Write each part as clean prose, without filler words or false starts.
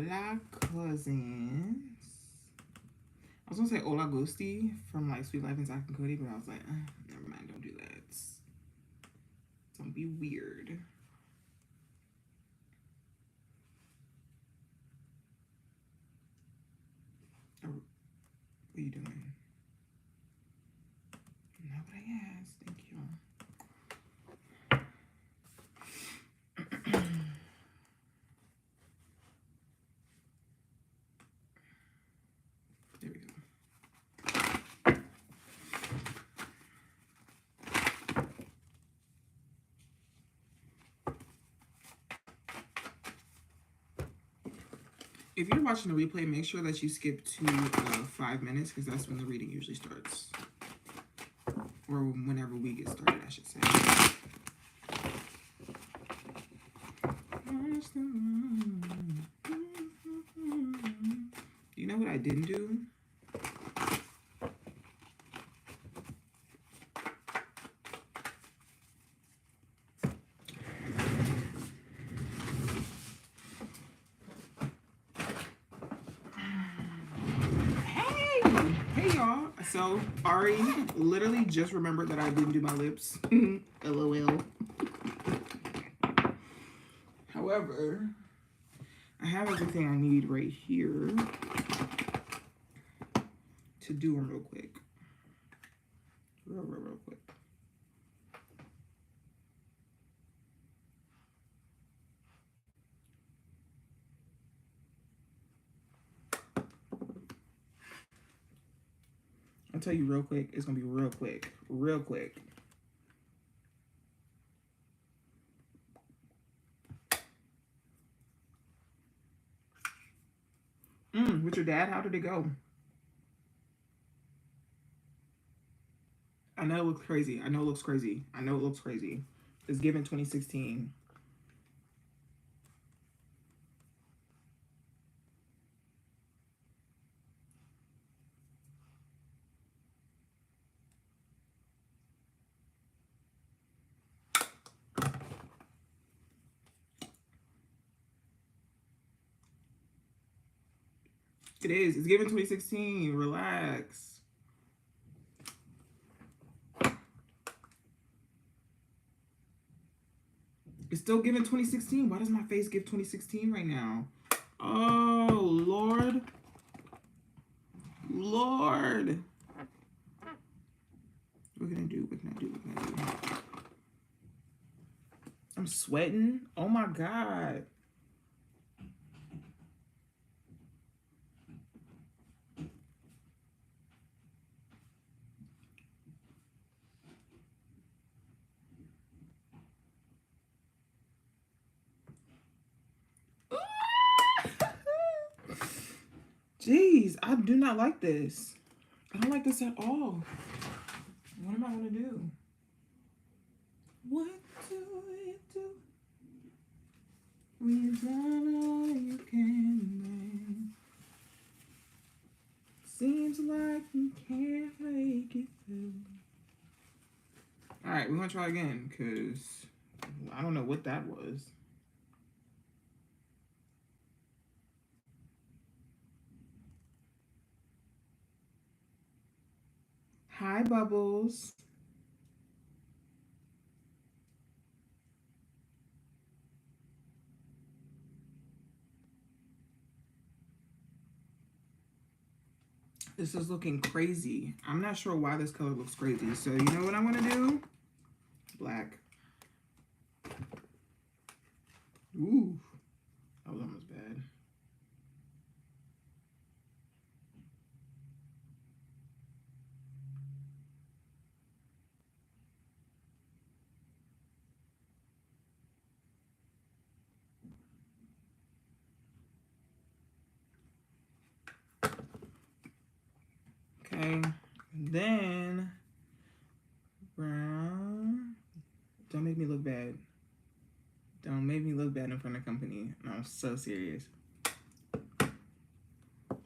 Hola cousins. I was gonna say Hola Gusti from like Sweet Life and Zack and Cody, but I was like, never mind, don't do that. Don't be weird. Oh, what are you doing? Not what I asked. Thank you. There we go. If you're watching the replay, make sure that you skip to 5 minutes because that's when the reading usually starts. Or whenever we get started, I should say. You know what I didn't do? Hey y'all. So Ari literally just remembered that I didn't do my lips. LOL. However, I have everything I need right here to do them real quick. Real quick. I'll tell you real quick. It's gonna be real quick. Real quick. With your dad, how did it go? I know it looks crazy. I know it looks crazy. I know it looks crazy. It's given 2016. It is. It's given 2016. Relax. It's still given 2016. Why does my face give 2016 right now? Oh, Lord. Lord. What can I do? What can I do? What can I do? I'm sweating. Oh, my God. Jeez, I do not like this. I don't like this at all. What am I going to do? What do you do? When you've done all you can, seems like you can't make it through. Alright, we're going to try again because I don't know what that was. Hi, Bubbles. This is looking crazy. I'm not sure why this color looks crazy. So you know what I'm going to do? Black. Ooh. That was almost bad. Okay, then brown. Don't make me look bad. Don't make me look bad in front of company. No, I'm so serious.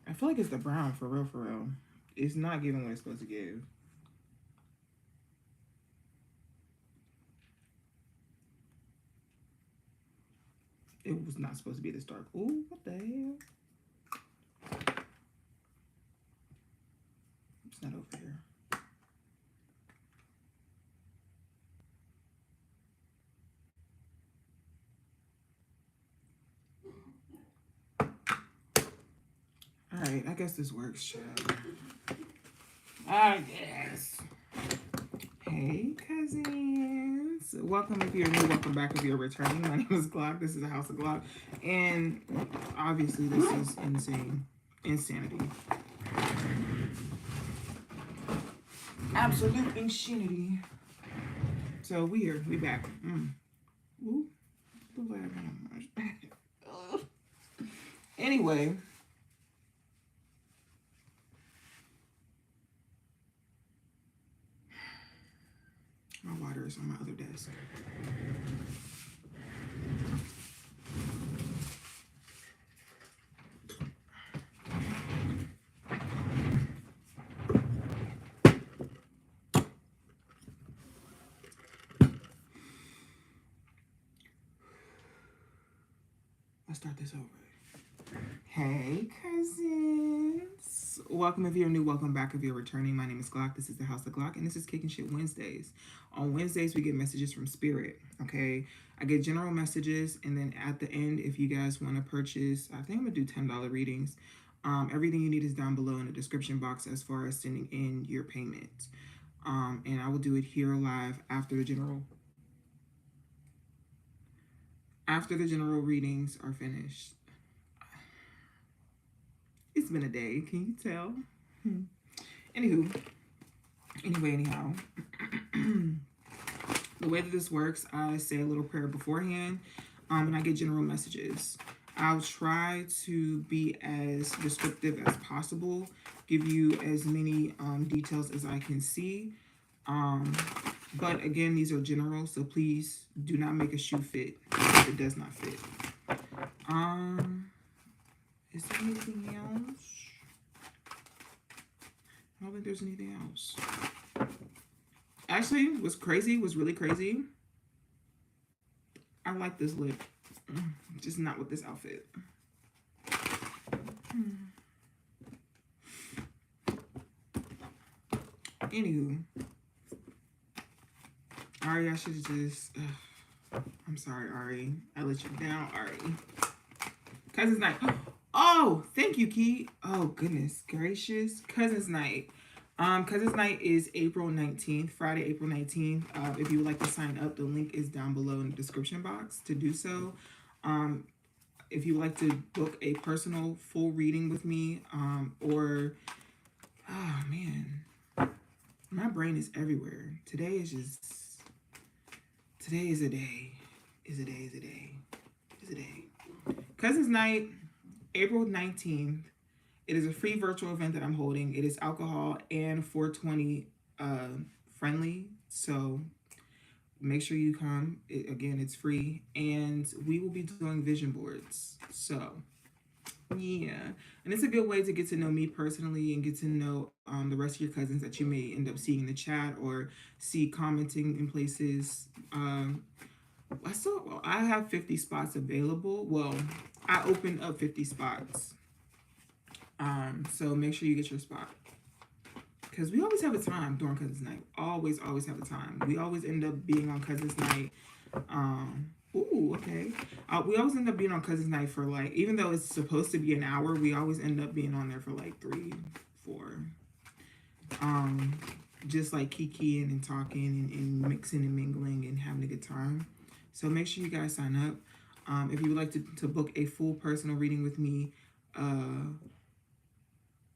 I feel like it's the brown for real, for real. It's not giving what it's supposed to give. It was not supposed to be this dark. Ooh, what the hell? right, I guess this works, child. I guess. Hey, cousins. Welcome if you're new. Welcome back if you're returning. My name is Glock. This is the House of Glock. And obviously, this is insane. Insanity. Absolute insanity. So we here. We back. Ooh. Anyway. My water is on my other desk. Let's start this over. Hey, cousins. Welcome if you're new. Welcome back if you're returning. My name is Glock. This is the House of Glock, and this is Kickin Shit Wednesdays. On Wednesdays, we get messages from Spirit, okay? I get general messages, and then at the end, if you guys want to purchase, I think I'm going to do $10 readings. Everything you need is down below in the description box as far as sending in your payment. And I will do it here live after the general readings are finished. It's been a day, can you tell? Anyhow, the way that this works, I say a little prayer beforehand, and I get general messages. I'll try to be as descriptive as possible, give you as many details as I can see. But again, these are general, so please do not make a shoe fit if it does not fit. Is there anything else? I don't think there's anything else. Actually, what's really crazy. I like this lip. Just not with this outfit. Anywho. Ari, I should have just... I'm sorry, Ari. I let you down, Ari. Cousins night. Oh, thank you, Key. Oh, goodness gracious. Cousins night. Cousins night is April 19th, Friday, April 19th. If you would like to sign up, the link is down below in the description box to do so. If you would like to book a personal full reading with me, or... Oh, man. My brain is everywhere. Today is a day. Is a day. Cousins night, April 19th. It is a free virtual event that I'm holding. It is alcohol and 420 friendly. So make sure you come. Again, it's free. And we will be doing vision boards. So, yeah. And it's a good way to get to know me personally and get to know the rest of your cousins that you may end up seeing in the chat or see commenting in places. I have 50 spots available. Well, I opened up 50 spots. So make sure you get your spot. Because we always have a time during Cousins Night. Always have a time. We always end up being on Cousins Night. Okay. We always end up being on Cousins Night for like, even though it's supposed to be an hour, we always end up being on there for like 3, 4. Just like kikiing and talking and mixing and mingling and having a good time. So make sure you guys sign up. If you would like to book a full personal reading with me,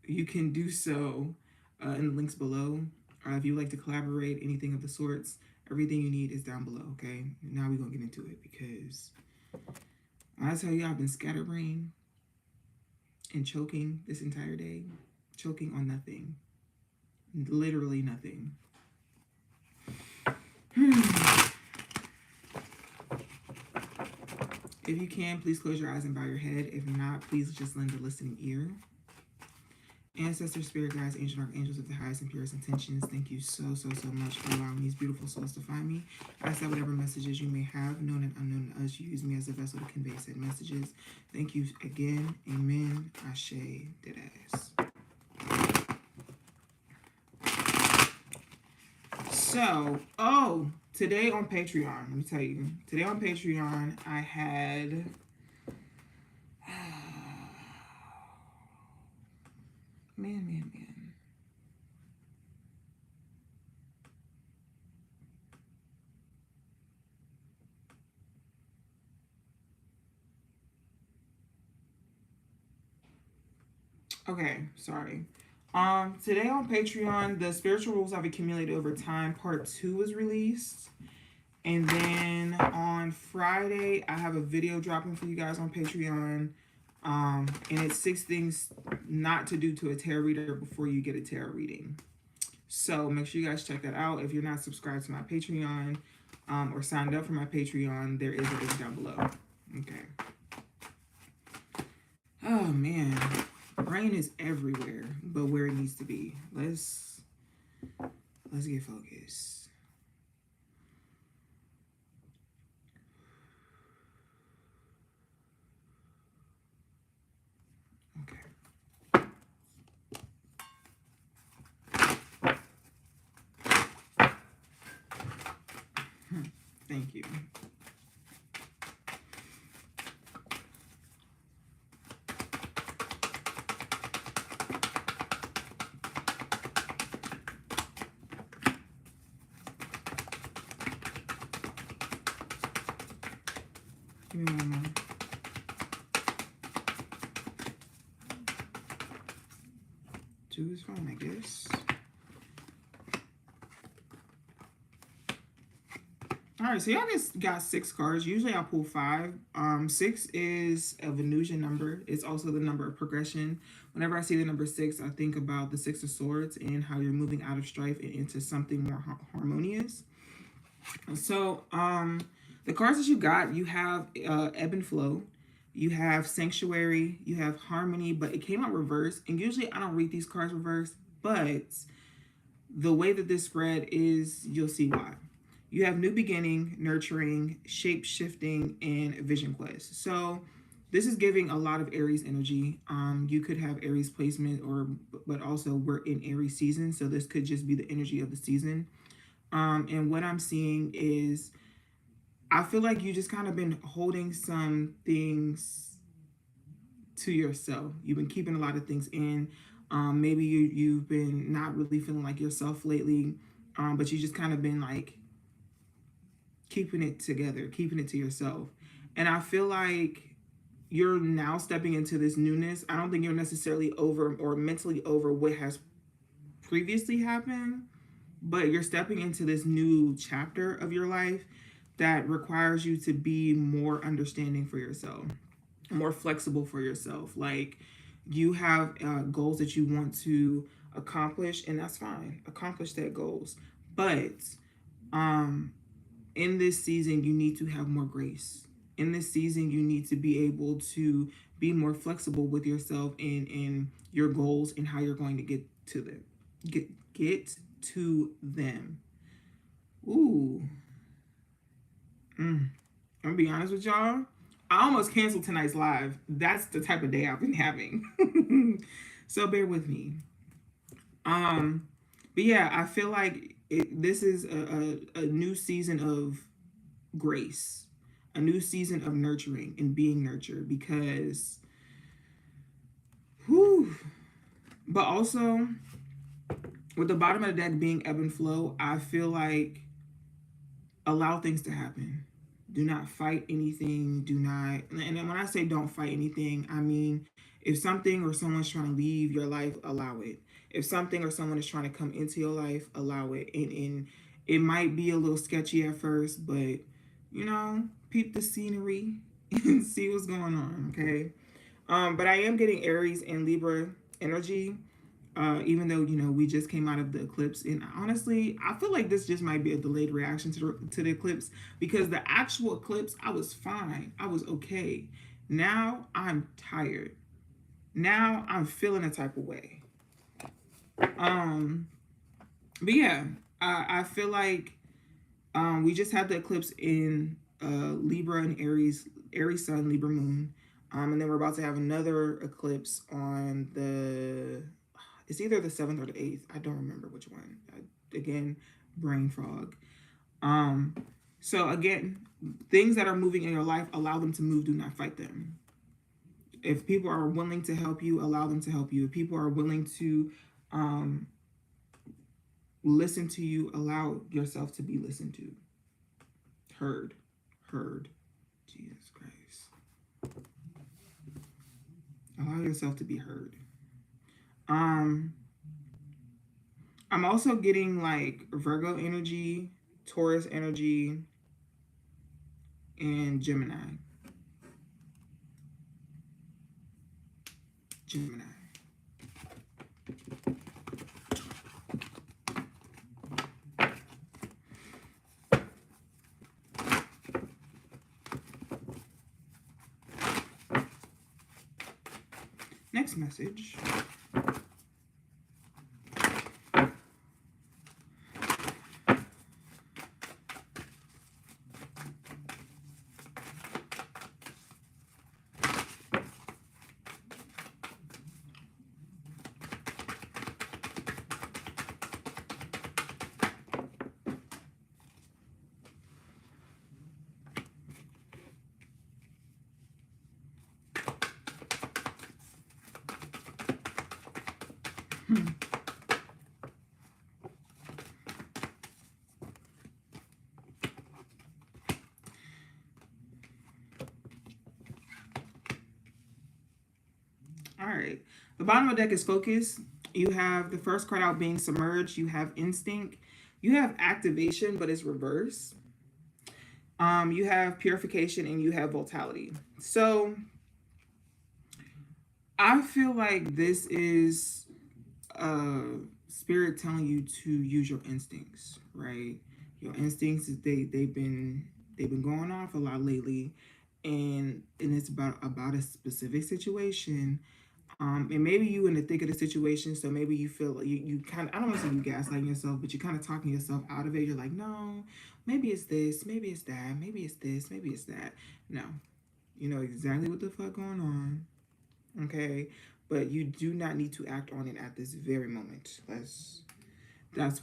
you can do so in the links below. If you would like to collaborate, anything of the sorts, everything you need is down below, okay? Now we're going to get into it because I tell you, I've been scatterbrained and choking this entire day. Choking on nothing. Literally nothing. If you can, please close your eyes and bow your head. If not, please just lend a listening ear. Ancestors, spirit guides, angels, and archangels with the highest and purest intentions, thank you so much for allowing these beautiful souls to find me. I ask that whatever messages you may have, known and unknown to us, you use me as a vessel to convey said messages. Thank you again. Amen. Ashe. Deadass. So, today on Patreon, let me tell you. Today on Patreon, I had... Man. Okay, sorry. Today on Patreon, the spiritual rules I've accumulated over time, part 2 was released. And then on Friday, I have a video dropping for you guys on Patreon. And it's 6 things not to do to a tarot reader before you get a tarot reading. So make sure you guys check that out. If you're not subscribed to my Patreon or signed up for my Patreon, there is a link down below. Okay. Oh man, rain is everywhere, but where it needs to be. Let's get focused. Okay. Thank you. Give me one more. Two is fine, I guess. All right, so y'all just got 6 cards. Usually I pull 5. 6 is a Venusian number. It's also the number of progression. Whenever I see the number 6, I think about the 6 of Swords and how you're moving out of strife and into something more harmonious. So, the cards that you got, you have Ebb and Flow. You have Sanctuary. You have Harmony, but it came out reverse. And usually I don't read these cards reverse, but the way that this spread is, you'll see why. You have New Beginning, Nurturing, Shape Shifting, and Vision Quest. So this is giving a lot of Aries energy. You could have Aries placement, but also we're in Aries season, so this could just be the energy of the season. And what I'm seeing is, I feel like you just kind of been holding some things to yourself. You've been keeping a lot of things in. Maybe you've been not really feeling like yourself lately, but you just kind of been like keeping it together, keeping it to yourself. And I feel like you're now stepping into this newness. I don't think you're necessarily over or mentally over what has previously happened, but you're stepping into this new chapter of your life that requires you to be more understanding for yourself, more flexible for yourself. Like, you have goals that you want to accomplish, and that's fine. Accomplish that goals. But in this season, you need to have more grace. In this season, you need to be able to be more flexible with yourself and your goals and how you're going to get to them. Get to them. Ooh. I'm gonna be honest with y'all. I almost canceled tonight's live. That's the type of day I've been having. So bear with me. But yeah, I feel like this is a new season of grace, a new season of nurturing and being nurtured, because, whew. But also, with the bottom of the deck being ebb and flow, I feel like allow things to happen. Do not fight anything. Do not, and when I say don't fight anything, I mean, if something or someone's trying to leave your life, allow it. If something or someone is trying to come into your life, allow it. And it might be a little sketchy at first, but, peep the scenery and see what's going on, okay? But I am getting Aries and Libra energy. Even though, we just came out of the eclipse. And honestly, I feel like this just might be a delayed reaction to the eclipse, because the actual eclipse, I was fine. I was okay. Now I'm tired. Now I'm feeling a type of way. But yeah, I feel like we just had the eclipse in Libra and Aries Sun, Libra Moon. And then we're about to have another eclipse on it's either the 7th or the 8th. I don't remember which one. Again, brain fog. So again, things that are moving in your life, allow them to move. Do not fight them. If people are willing to help you, allow them to help you. If people are willing to listen to you, allow yourself to be listened to. Heard. Jesus Christ. Allow yourself to be heard. I'm also getting like Virgo energy, Taurus energy, and Gemini. Next message. All right. The bottom of the deck is focus. You have the first card out being submerged. You have instinct. You have activation, but it's reverse. You have purification and you have vitality. So I feel like this is spirit telling you to use your instincts, right? Your instincts, they've been going off a lot lately, and it's about a specific situation. And maybe you in the thick of the situation, so maybe you feel like you kind of, I don't want to say you gaslighting yourself, but you kind of talking yourself out of it. You're like, no, maybe it's this, maybe it's that, maybe it's this, maybe it's that. No, you know exactly what the fuck going on, okay? But you do not need to act on it at this very moment. That's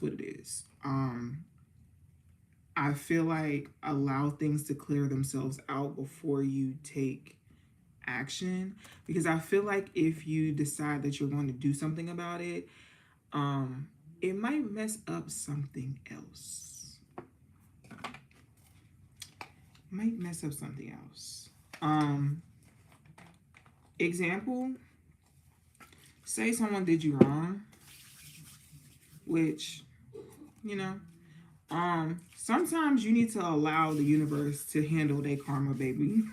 what it is. I feel like allow things to clear themselves out before you take action, because I feel like if you decide that you're going to do something about it, it might mess up something else. Example, say someone did you wrong, which, you know, sometimes you need to allow the universe to handle their karma, baby.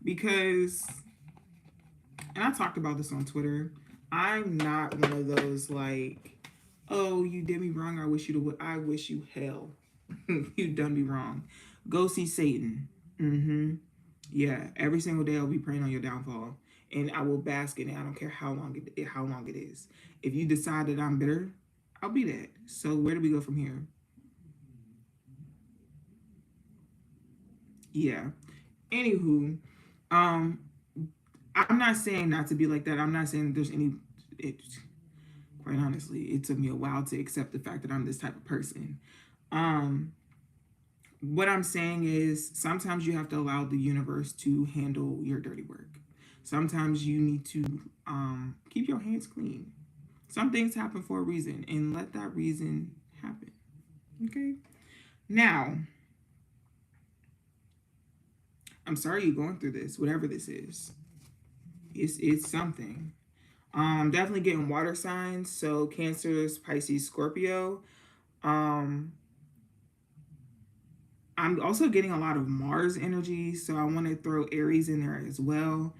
Because, and I talked about this on Twitter, I'm not one of those like, oh, you did me wrong, I wish you hell. You done me wrong. Go see Satan. Yeah, every single day I'll be praying on your downfall, and I will bask in it. I don't care how long it is. If you decide that I'm bitter, I'll be that. So where do we go from here? Yeah. Anywho, I'm not saying not to be like that. I'm not saying that there's any. Quite honestly, it took me a while to accept the fact that I'm this type of person. What I'm saying is sometimes you have to allow the universe to handle your dirty work. Sometimes you need to keep your hands clean. Some things happen for a reason, and let that reason happen. Okay? Now, I'm sorry you're going through this, whatever this is. It's something. Definitely getting water signs, so Cancer, Pisces, Scorpio. I'm also getting a lot of Mars energy, so I want to throw Aries in there as well.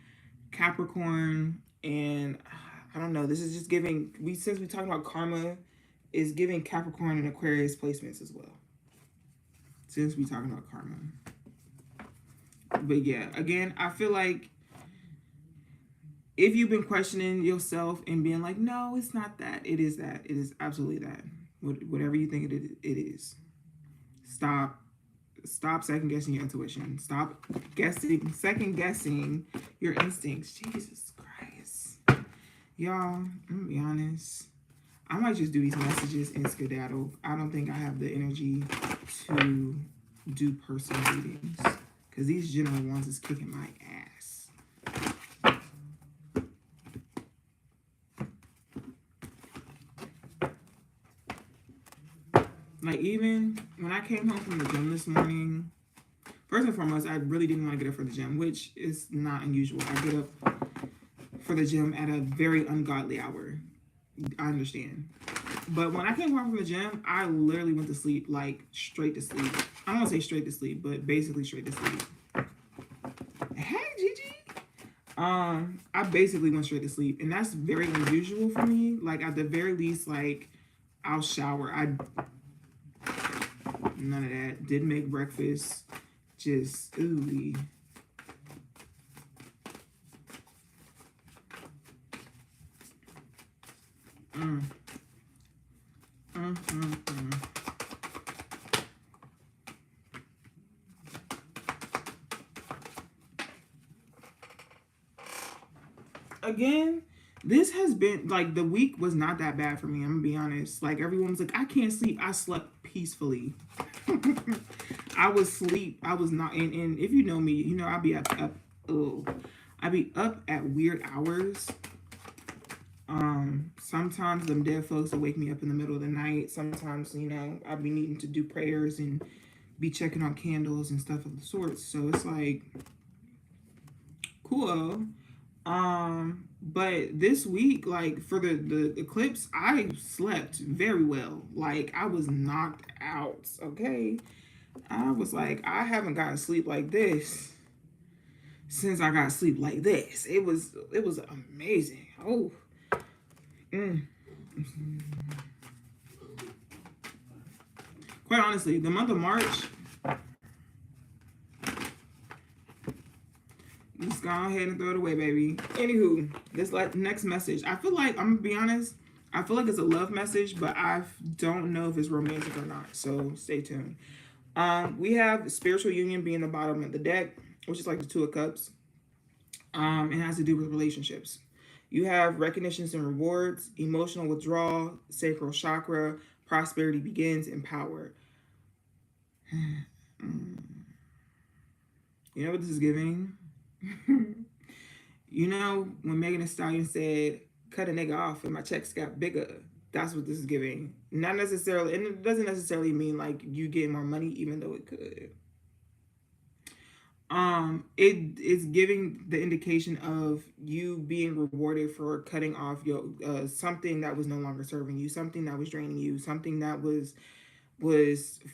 Capricorn, and I don't know, this is just giving, since we're talking about karma, is giving Capricorn and Aquarius placements as well. Since we're talking about karma. But yeah, again, I feel like if you've been questioning yourself and being like, no, it's not that, it is that. It is absolutely that. Whatever you think it is. Stop second guessing your intuition. Stop second guessing your instincts. Jesus Christ. Y'all, I'm gonna be honest. I might just do these messages and skedaddle. I don't think I have the energy to do personal readings, because these general ones is kicking my ass. Like, even when I came home from the gym this morning, first and foremost, I really didn't want to get up for the gym, which is not unusual. I get up for the gym at a very ungodly hour. I understand. But when I came home from the gym, I literally went to sleep, like straight to sleep. I don't want to say straight to sleep, but basically straight to sleep. Hey, Gigi. I basically went straight to sleep, and that's very unusual for me. Like, at the very least, like, I'll shower. None of that. Didn't make breakfast. Just ooey. Mm. Again, this has been like, the week was not that bad for me. I'm gonna be honest. Like, everyone was like, I can't sleep. I slept peacefully. I was sleep. I was not. And if you know me, you know I'll be up. Oh, I be up at weird hours. Sometimes them dead folks will wake me up in the middle of the night. Sometimes, you know, I'll be needing to do prayers and be checking on candles and stuff of the sorts. So it's like cool. But this week, like, for the eclipse, I slept very well. Like, I was knocked out. Okay. I was like, I haven't gotten sleep like this since I got sleep like this. It was amazing. Oh. Quite honestly, the month of March, just go ahead and throw it away, baby. Anywho, this next message, I feel like, I'm gonna be honest, I feel like it's a love message, but I don't know if it's romantic or not. So stay tuned. We have spiritual union being the bottom of the deck, which is like the Two of Cups. It has to do with relationships. You have recognitions and rewards, emotional withdrawal, sacral chakra, prosperity begins, and power. You know what this is giving? You know, when Megan Thee Stallion said, cut a nigga off and my checks got bigger, that's what this is giving. Not necessarily, and it doesn't necessarily mean like you get more money, even though it could. It is giving the indication of you being rewarded for cutting off your something that was no longer serving you, something that was draining you, something that was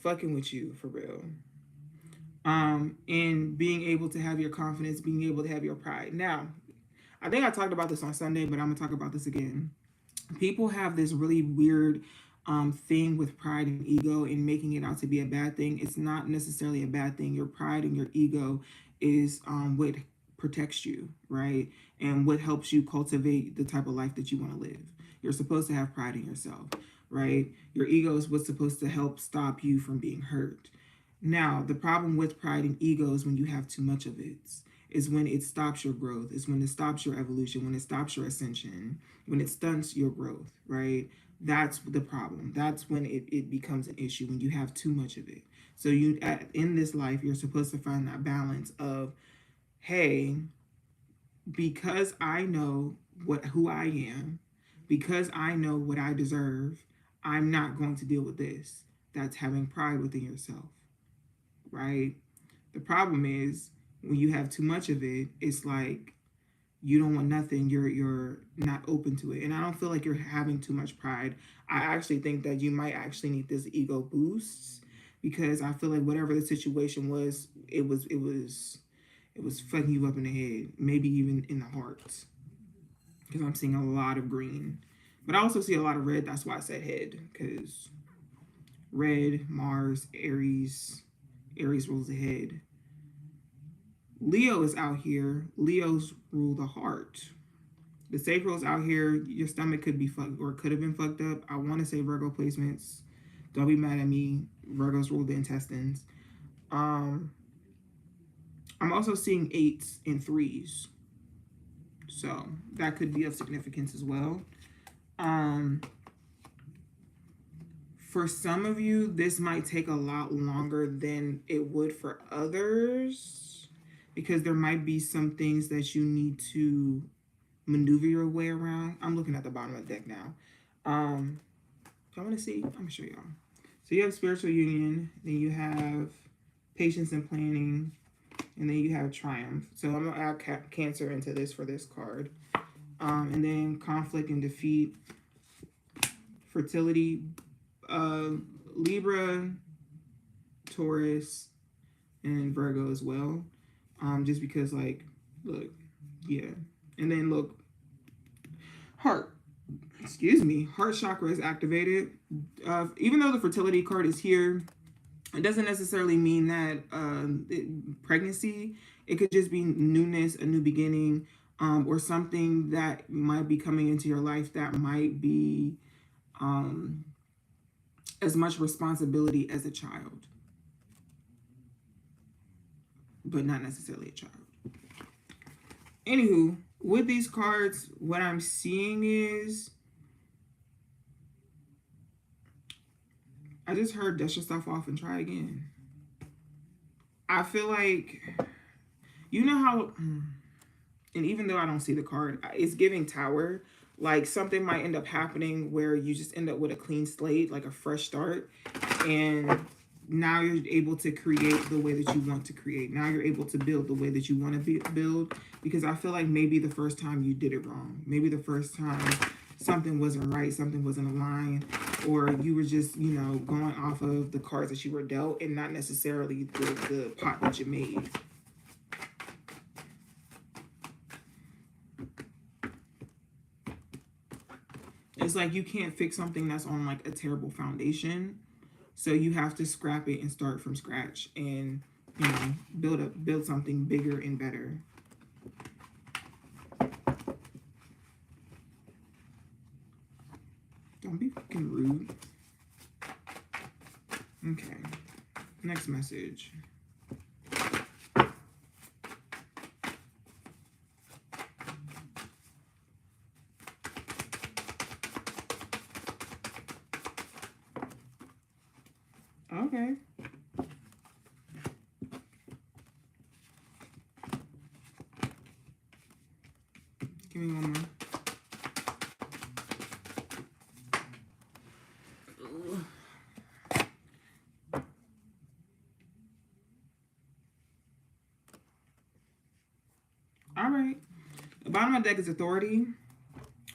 fucking with you for real. And being able to have your confidence, being able to have your pride. Now, I think I talked about this on Sunday, but I'm gonna talk about this again. People have this really weird thing with pride and ego and making it out to be a bad thing. It's not necessarily a bad thing. Your pride and your ego is what protects you, right? And what helps you cultivate the type of life that you want to live. You're supposed to have pride in yourself, right? Your ego is what's supposed to help stop you from being hurt. Now, the problem with pride and ego is when you have too much of it. Is when it stops your growth. Is when it stops your evolution. When it stops your ascension. When it stunts your growth, right? That's the problem. That's when it becomes an issue, when you have too much of it. So in this life, you're supposed to find that balance of, hey, because I know who I am, because I know what I deserve, I'm not going to deal with this. That's having pride within yourself, right? The problem is when you have too much of it, it's like you don't want nothing. You're not open to it. And I don't feel like you're having too much pride. I actually think that you might actually need this ego boost, because I feel like whatever the situation was, it was fucking you up in the head, maybe even in the heart. Because I'm seeing a lot of green. But I also see a lot of red. That's why I said head. Because red, Mars, Aries rules the head. Leo is out here. Leos rule the heart. The sacral's out here. Your stomach could be fucked, or could have been fucked up. I want to say Virgo placements. Don't be mad at me. Virgos rule the intestines. I'm also seeing 8s and 3s. So that could be of significance as well. For some of you, this might take a lot longer than it would for others, because there might be some things that you need to maneuver your way around. I'm looking at the bottom of the deck now. Y'all want to see? I'm going to show y'all. So you have spiritual union, then you have patience and planning, and then you have triumph. So I'm going to add Cancer into this for this card. And then conflict and defeat, fertility, Libra, Taurus, and Virgo as well. Just because, like, look, yeah. And then look, heart chakra is activated. Even though the fertility card is here, it doesn't necessarily mean that pregnancy. It could just be newness, a new beginning, or something that might be coming into your life that might be as much responsibility as a child, but not necessarily a child. Anywho, with these cards, what I'm seeing is, I just heard dust your stuff off and try again. I feel like, you know how, and even though I don't see the card, it's giving Tower. Like something might end up happening where you just end up with a clean slate, like a fresh start. And now you're able to create the way that you want to create. Now you're able to build the way that you want to build. Because I feel like maybe the first time you did it wrong. Maybe the first time something wasn't right, something wasn't aligned, or you were just, you know, going off of the cards that you were dealt and not necessarily the pot that you made. It's like you can't fix something that's on like a terrible foundation. So you have to scrap it and start from scratch and, you know, build something bigger and better. Don't be fucking rude. Okay. Next message. Okay. Give me one more. All right. The bottom of the deck is authority.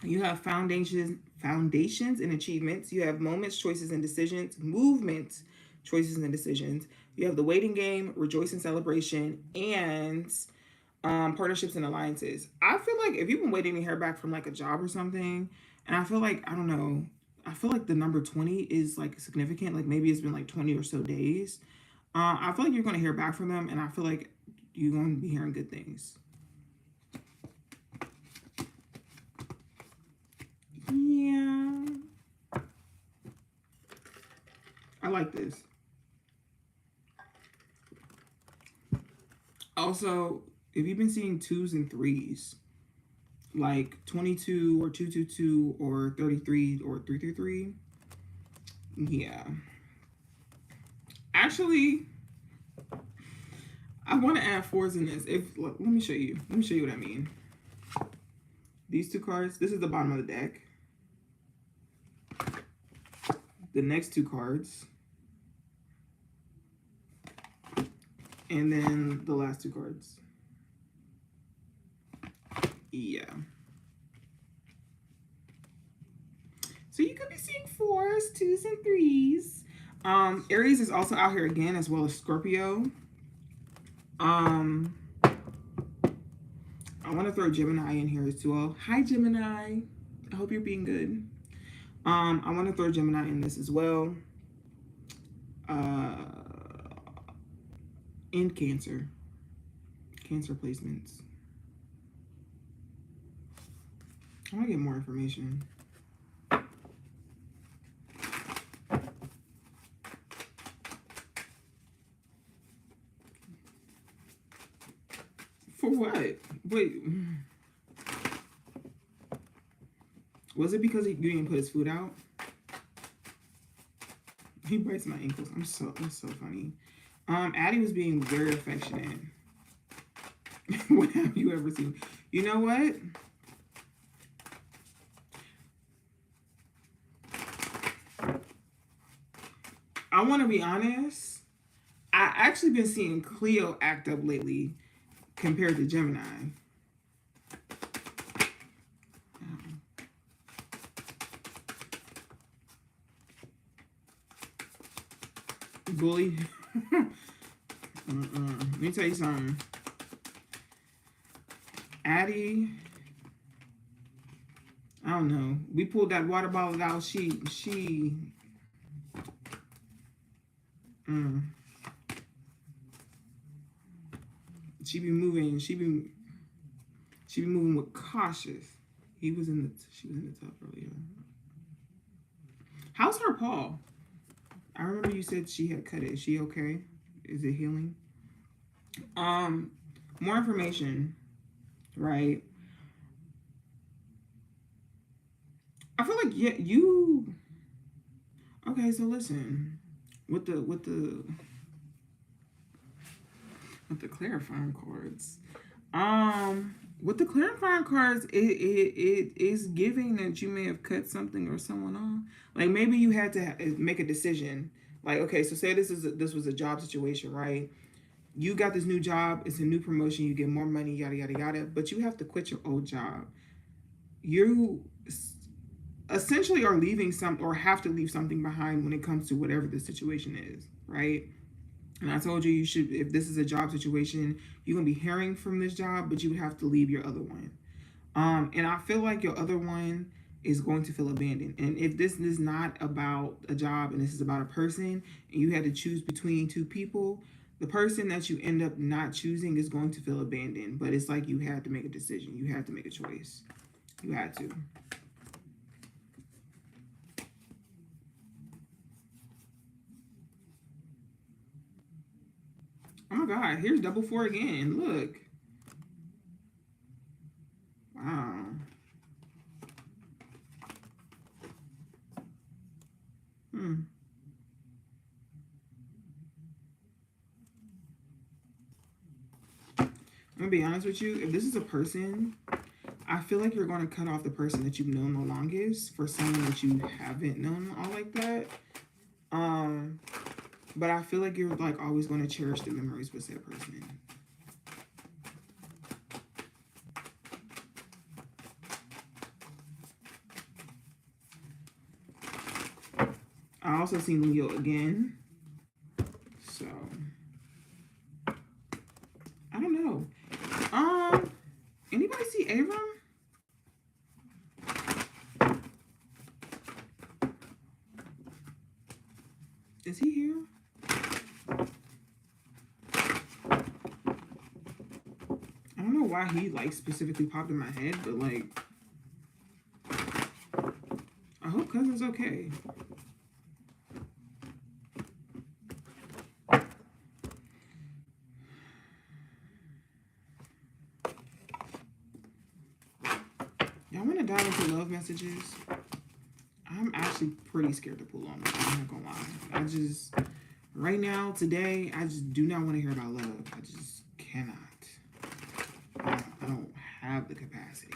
You have foundations and achievements. You have moments, choices, and decisions. Movements, choices, and decisions. You have the waiting game, rejoice and celebration, and partnerships and alliances. I feel like if you've been waiting to hear back from like a job or something, and I feel like, I don't know, I feel like the number 20 is like significant. Like maybe it's been like 20 or so days. I feel like you're going to hear back from them, and I feel like you're going to be hearing good things. Yeah. I like this. Also, if you've been seeing 2s and 3s, like 22 or 222 or 33 or 333, yeah. Actually, I want to add 4s in this. Let me show you. Let me show you what I mean. These 2 cards. This is the bottom of the deck. The next 2 cards. And then the last 2 cards. Yeah. So you could be seeing 4s, 2s, and 3s. Aries is also out here again, as well as Scorpio. I want to throw Gemini in here as well. Hi, Gemini. I hope you're being good. I want to throw Gemini in this as well. And Cancer. Cancer placements. I want to get more information. For what? Wait. Was it because you didn't put his food out? He bites my ankles. That's so funny. Addie was being very affectionate. What have you ever seen? You know what? I want to be honest. I actually been seeing Cleo act up lately compared to Gemini. Bully. Let me tell you something. Addie, I don't know. We pulled that water bottle out. Mm, she be moving. She be moving with cautious. She was in the tub earlier. How's her paw? I remember you said she had cut it. Is she okay? Is it healing? More information, right? I feel like you. Okay, so listen, with the clarifying cards. With the clarifying cards, it is giving that you may have cut something or someone off. Like maybe you had to make a decision. Like okay, so say this was a job situation, right? You got this new job, it's a new promotion, you get more money, yada yada yada, but you have to quit your old job. You essentially are leaving some or have to leave something behind when it comes to whatever the situation is, right? And I told you you should, if this is a job situation, you're gonna be hearing from this job, but you would have to leave your other one. And I feel like your other one is going to feel abandoned. And if this is not about a job and this is about a person, and you had to choose between two people, the person that you end up not choosing is going to feel abandoned. But it's like you had to make a decision. You had to make a choice. You had to. Oh my God, here's double four again. Look. Wow. Hmm. I'm gonna be honest with you. If this is a person, I feel like you're going to cut off the person that you've known the longest for someone that you haven't known all like that. Um, but I feel like you're like always going to cherish the memories with that person. I also seen Leo again. So I don't know. Anybody see Abram? Is he here? I don't know why he like specifically popped in my head, but like I hope cousin's okay. Y'all want to dive into love messages? I'm actually pretty scared to pull on them. I'm not gonna lie. I just right now, today, I just do not want to hear about love. I just cannot. I don't have the capacity.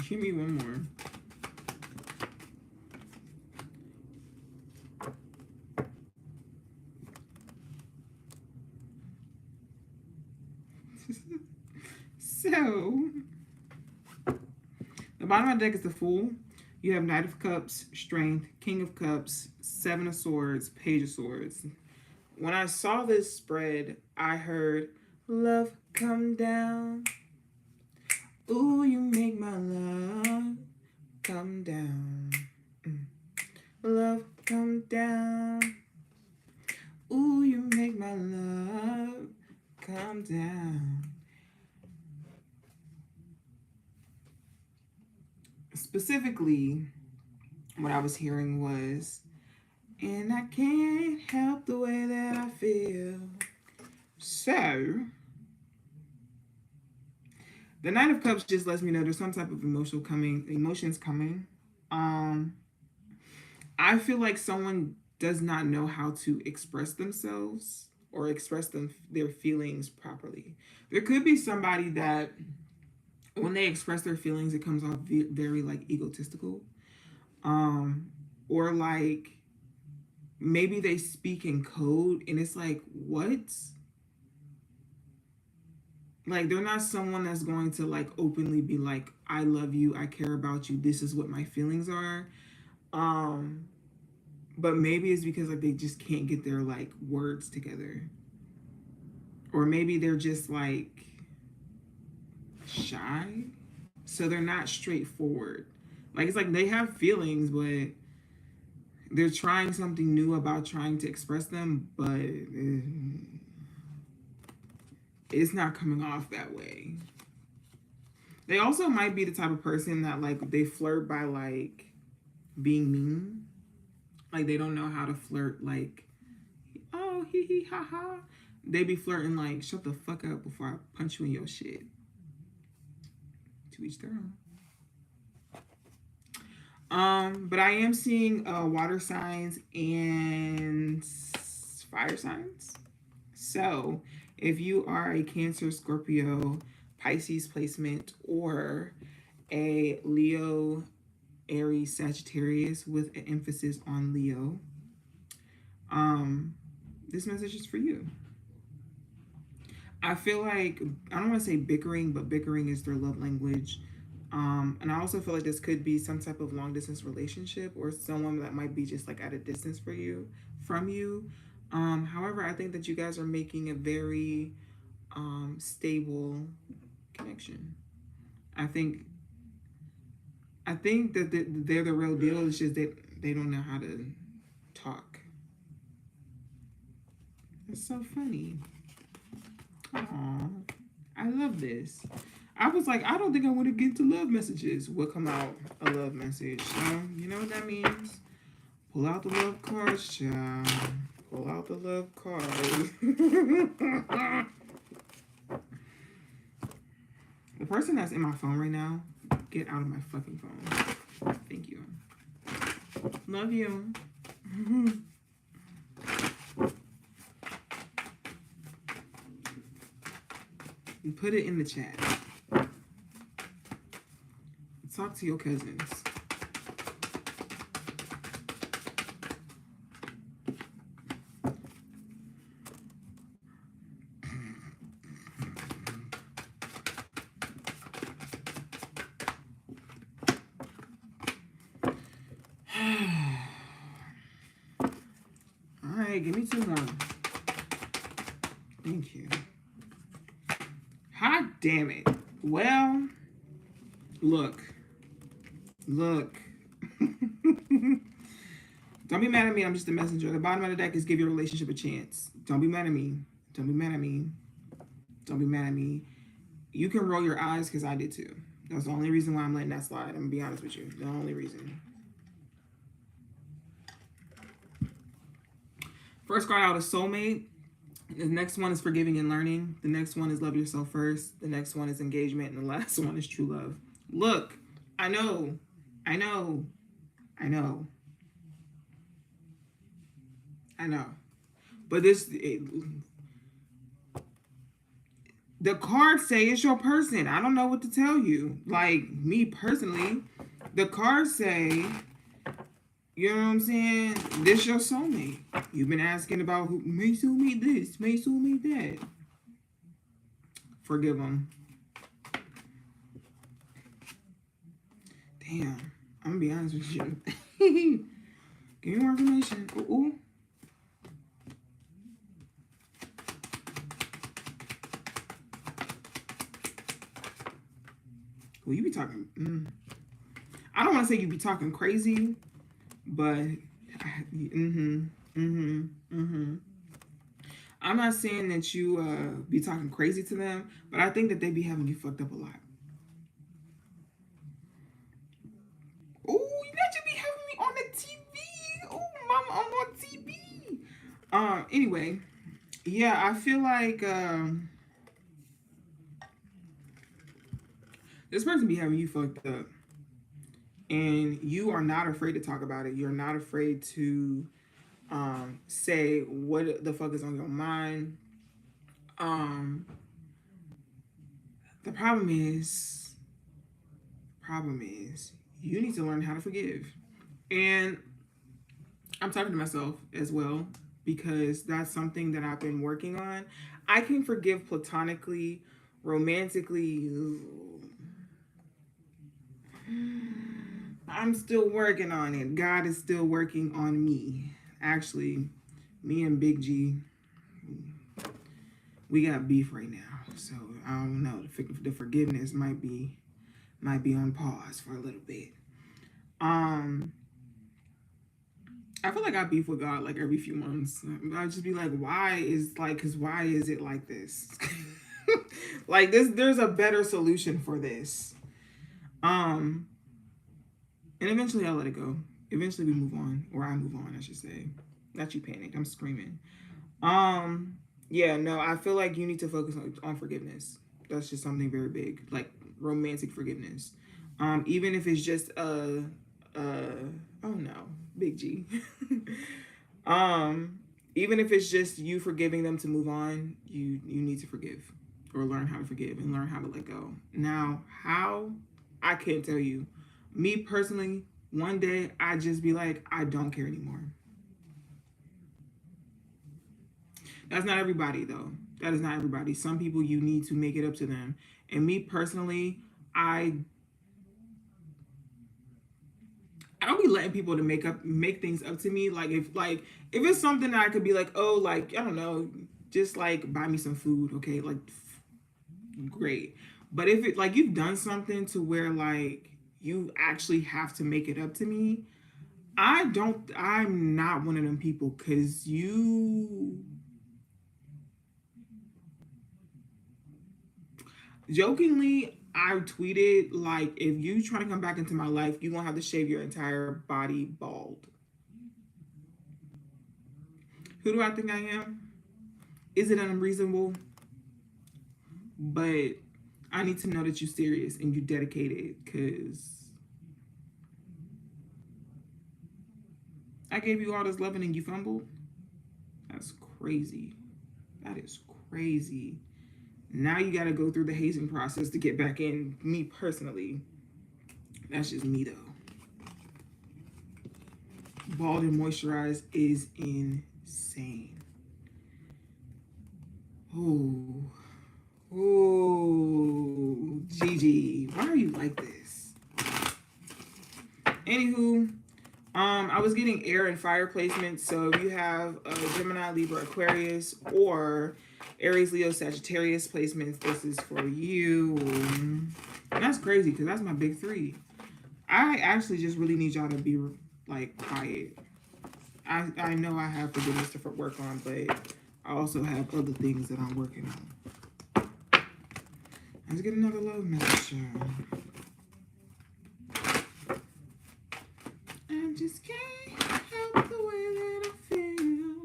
Give me one more. So, the bottom of the deck is the Fool. You have Knight of Cups, Strength, King of Cups, Seven of Swords, Page of Swords. When I saw this spread, I heard, love come down. Ooh, you make my love come down. Love come down. Ooh, you make my love come down. Specifically, what I was hearing was, and I can't help the way that I feel. So, The Knight of Cups just lets me know there's some type of emotions coming. I feel like someone does not know how to express themselves or express their feelings properly. There could be somebody that when they express their feelings, it comes off very like egotistical, um, or like maybe they speak in code, and it's like what? Like they're not someone that's going to like openly be like, I love you, I care about you, this is what my feelings are. Um, but maybe it's because like they just can't get their like words together, or maybe they're just like shy, so they're not straightforward. Like it's like they have feelings, but they're trying something new about trying to express them, but it's not coming off that way. They also might be the type of person that like they flirt by like being mean. Like they don't know how to flirt like, oh, hee hee ha ha. They be flirting like, shut the fuck up before I punch you in your shit. To each their own. But I am seeing water signs and fire signs. So if you are a Cancer, Scorpio, Pisces placement, or a Leo, Aries, Sagittarius with an emphasis on Leo, this message is for you. I feel like, I don't want to say bickering, but bickering is their love language. And I also feel like this could be some type of long distance relationship or someone that might be just like at a distance from you. However, I think that you guys are making a very stable connection. I think that they're the real deal. It's just that they don't know how to talk. It's so funny. Aww, I love this. I was like, I don't think I want to get to love messages. What come out a love message? So, you know what that means? Pull out the love cards, child. Pull out the love cards. The person that's in my phone right now, get out of my fucking phone. Thank you. Love you. And put it in the chat. Talk to your cousins. All right, give me 2 more. Thank you. Hot damn it. Well, look. Don't be mad at me. I'm just a messenger. The bottom of the deck is give your relationship a chance. Don't be mad at me. Don't be mad at me. Don't be mad at me. You can roll your eyes because I did too. That's the only reason why I'm letting that slide. I'm going to be honest with you. The only reason. First card out is soulmate. The next one is forgiving and learning. The next one is love yourself first. The next one is engagement. And the last one is true love. Look, I know. But the cards say it's your person. I don't know what to tell you. Like, me personally, the cards say, you know what I'm saying? This your soulmate. You've been asking about who may soulmate this, may soulmate that. Forgive them. Damn. I'm gonna be honest with you. Give me more information. Ooh. Well, you be talking. I don't want to say you be talking crazy, but I'm not saying that you be talking crazy to them, but I think that they be having you fucked up a lot. Oh, you got to be having me on the TV. Oh, mama, I'm on TV. Anyway, yeah, I feel like This person be having you fucked up. And you are not afraid to talk about it. You're not afraid to say what the fuck is on your mind. Um, the problem is, you need to learn how to forgive. And I'm talking to myself as well because that's something that I've been working on. I can forgive platonically, romantically. I'm still working on it. God is still working on me. Actually, me and Big G, we got beef right now. So I don't know. The forgiveness might be on pause for a little bit. I feel like I beef with God like every few months. I just be like, why is it like this? Like this, there's a better solution for this. And eventually I'll let it go. Eventually we move on, or I move on, I should say. Not you panicked. I'm screaming. Yeah, no, I feel like you need to focus on forgiveness. That's just something very big, like romantic forgiveness. Even if it's just oh no, Big G. Even if it's just you forgiving them to move on, you need to forgive or learn how to forgive and learn how to let go. Now, how? I can't tell you. Me personally, one day I just be like, I don't care anymore. That's not everybody though. That is not everybody. Some people you need to make it up to them. And me personally, I don't be letting people to make things up to me. Like if it's something that I could be like, oh, like I don't know, just like buy me some food, okay? Like great. But if it like you've done something to where like you actually have to make it up to me, I'm not one of them people because you jokingly I tweeted like if you try to come back into my life, you gonna have to shave your entire body bald. Who do I think I am? Is it unreasonable? But I need to know that you're serious and you dedicated because I gave you all this loving and you fumbled. That's crazy. That is crazy. Now you got to go through the hazing process to get back in. Me personally, that's just me though. Bald and moisturized is insane. Oh, oh, Gigi, why are you like this? Anywho, I was getting air and fire placements. So if you have a Gemini, Libra, Aquarius, or Aries, Leo, Sagittarius placements, this is for you. And that's crazy because that's my big three. I actually just really need y'all to be like quiet. I know I have forgiveness to work on, but I also have other things that I'm working on. Let's get another love message. I just can't help the way that I feel.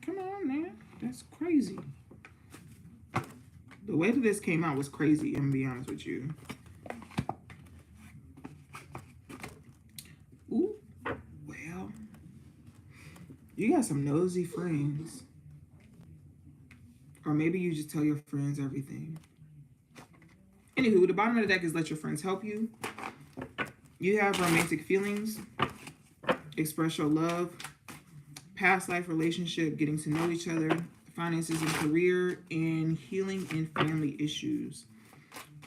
Come on, man. That's crazy. The way that this came out was crazy, I'm gonna be honest with you. Ooh, well, you got some nosy friends. Or maybe you just tell your friends everything. Anywho, the bottom of the deck is let your friends help you. You have romantic feelings. Express your love. Past life relationship, getting to know each other. Finances and career, and healing and family issues.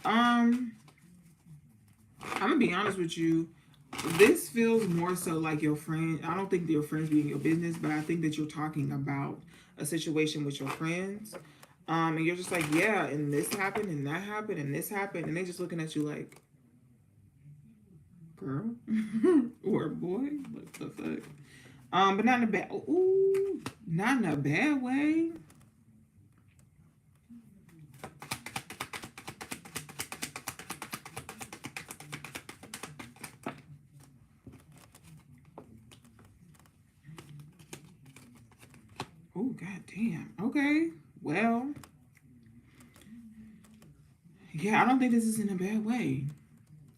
I'm gonna be honest with you. This feels more so like your friend. I don't think your friends being your business, but I think that you're talking about a situation with your friends. And you're just like, yeah, and this happened, and that happened, and this happened, and they just looking at you like, girl or boy, what the fuck? But not in a bad. Ooh, not in a bad way. Damn. Okay. Well, yeah, I don't think this is in a bad way.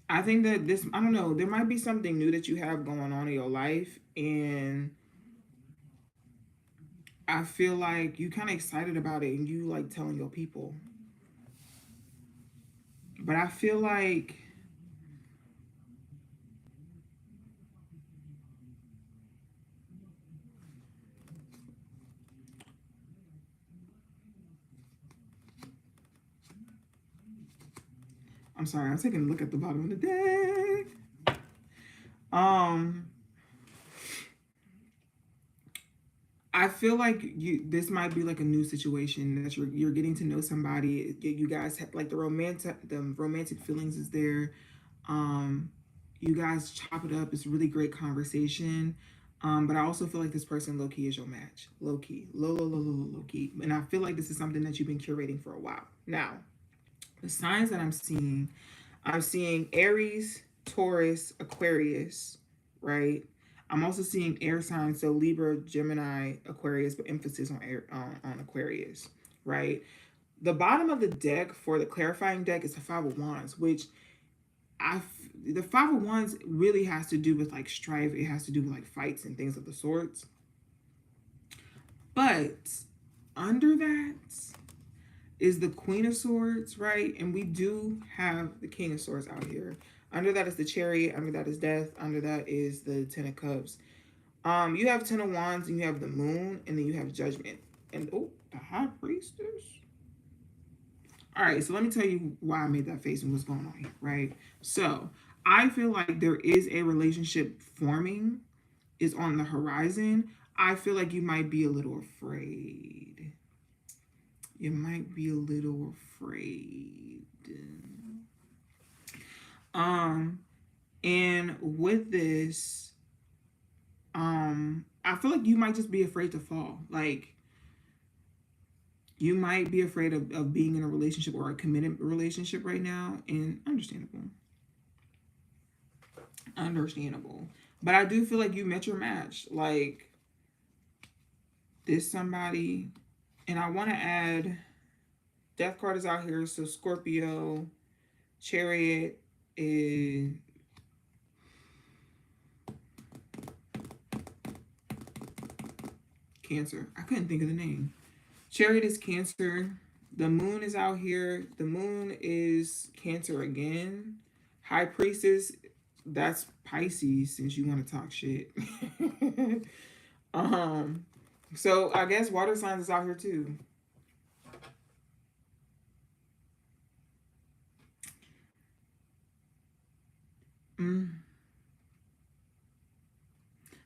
I think that this, I don't know, there might be something new that you have going on in your life. And I feel like you kind of excited about it and you like telling your people. But I feel like I'm sorry, I'm taking a look at the bottom of the deck. Um, I feel like this might be like a new situation that you're getting to know somebody. You guys have like the romantic feelings is there. Um, you guys chop it up. It's a really great conversation. But I also feel like this person low key is your match. Low key. Low key. And I feel like this is something that you've been curating for a while. Now, the signs that I'm seeing Aries, Taurus, Aquarius, right? I'm also seeing air signs, so Libra, Gemini, Aquarius, but emphasis on on Aquarius, right? The bottom of the deck for the clarifying deck is the Five of Wands, which the Five of Wands really has to do with like strife. It has to do with like fights and things of the sorts. But under that is the Queen of Swords, right? And we do have the King of Swords out here. Under that is the Chariot. Under that is Death. Under that is the Ten of Cups. You have Ten of Wands, and you have the Moon, and then you have Judgment. And oh, the High Priestess. All right, so let me tell you why I made that face and what's going on here, right? So I feel like there is a relationship forming, is on the horizon. I feel like you might be a little afraid. You might be a little afraid. And with this, I feel like you might just be afraid to fall. Like you might be afraid of being in a relationship or a committed relationship right now, and understandable. But I do feel like you met your match. Like this somebody, and I want to add Death card is out here, so Scorpio, Chariot is Cancer. I couldn't think of the name. Chariot is Cancer. The Moon is out here. The Moon is Cancer again. High Priestess, that's Pisces, since you want to talk shit. So I guess water signs is out here too.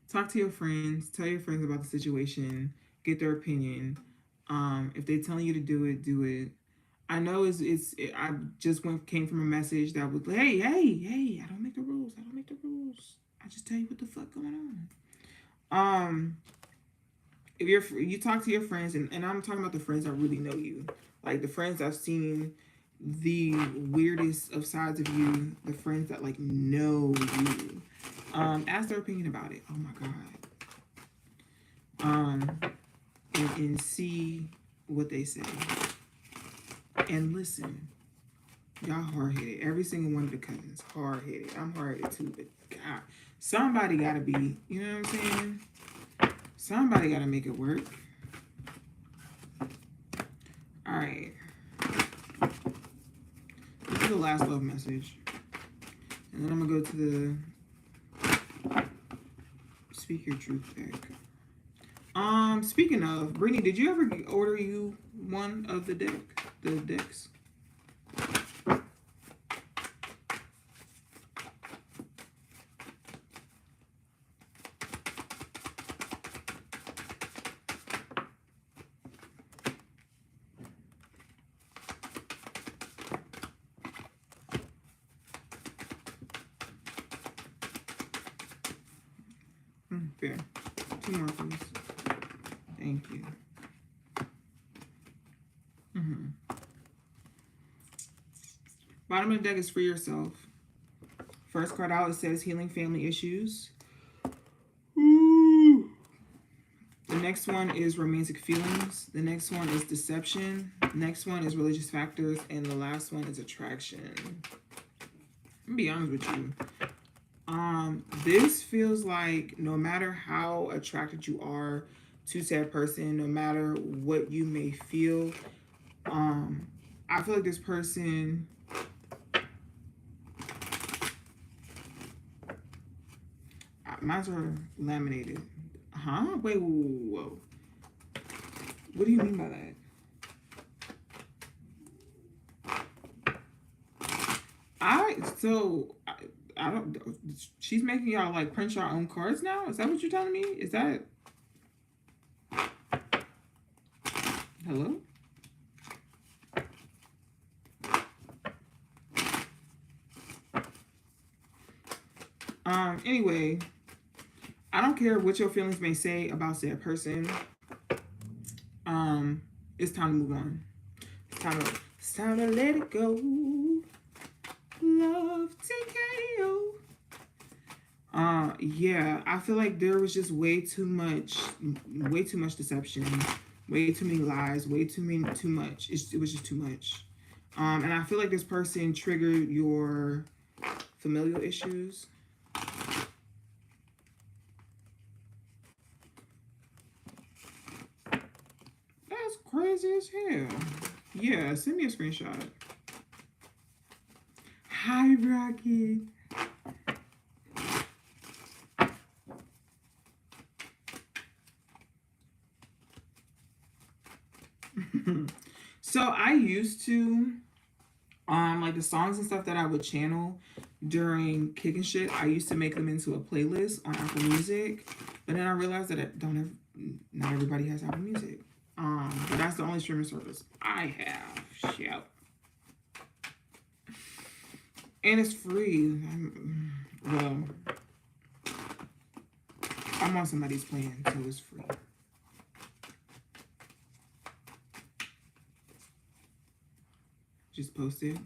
Talk to your friends. Tell your friends about the situation. Get their opinion. If they're telling you to do it, do it. I know I just came from a message that was, hey, I don't make the rules. I don't make the rules. I just tell you what the fuck going on. If you talk to your friends, and I'm talking about the friends that really know you, like the friends I've seen the weirdest of sides of you, the friends that like know you. Ask their opinion about it. Oh my god. And see what they say. And listen. Y'all hard-headed. Every single one of the cousins hard-headed. I'm hard-headed too, but God, somebody gotta be, you know what I'm saying? Somebody gotta make it work. Alright. This is the last love message. And then I'm gonna go to the Speak Your Truth deck. Speaking of, Brittany, did you ever order you one of the decks? Fair. 2 more, please. Thank you. Bottom of the deck is for yourself. First card out, it says healing family issues. Ooh. The next one is romantic feelings. The next one is deception. The next one is religious factors. And the last one is attraction. I'm gonna be honest with you. This feels like no matter how attracted you are to said person, no matter what you may feel, I feel like this person mine's are laminated. Huh? Wait, whoa. What do you mean by that? I don't, she's making y'all like print your own cards now? Is that what you're telling me? Is that, hello? Anyway, I don't care what your feelings may say about said person. It's time to move on. It's time to let it go. Love TKO. Yeah, I feel like there was just way too much deception, way too many lies, too much. It was just too much. And I feel like this person triggered your familial issues. That's crazy as hell. Yeah, send me a screenshot. Hi, Rocket. So I used to, like the songs and stuff that I would channel during Kickin shit, I used to make them into a playlist on Apple Music, but then I realized that not everybody has Apple Music. But that's the only streaming service I have. Shout. And it's free. I'm on somebody's plan, so it's free. Just post it.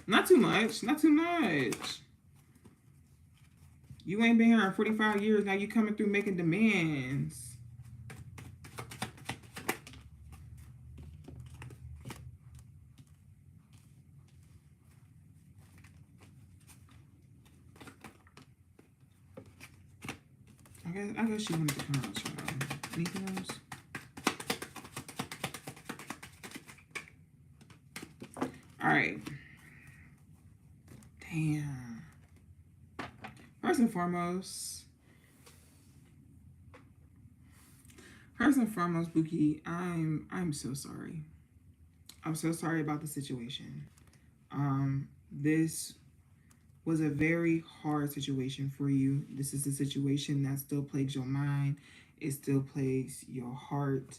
Not too much. Not too much. You ain't been here in 45 years. Now you coming through making demands. I guess she wanted to come out, child. Anything else? All right. Damn. First and foremost, Buki, I'm so sorry. I'm so sorry about the situation. This was a very hard situation for you. This is a situation that still plagues your mind. It still plagues your heart.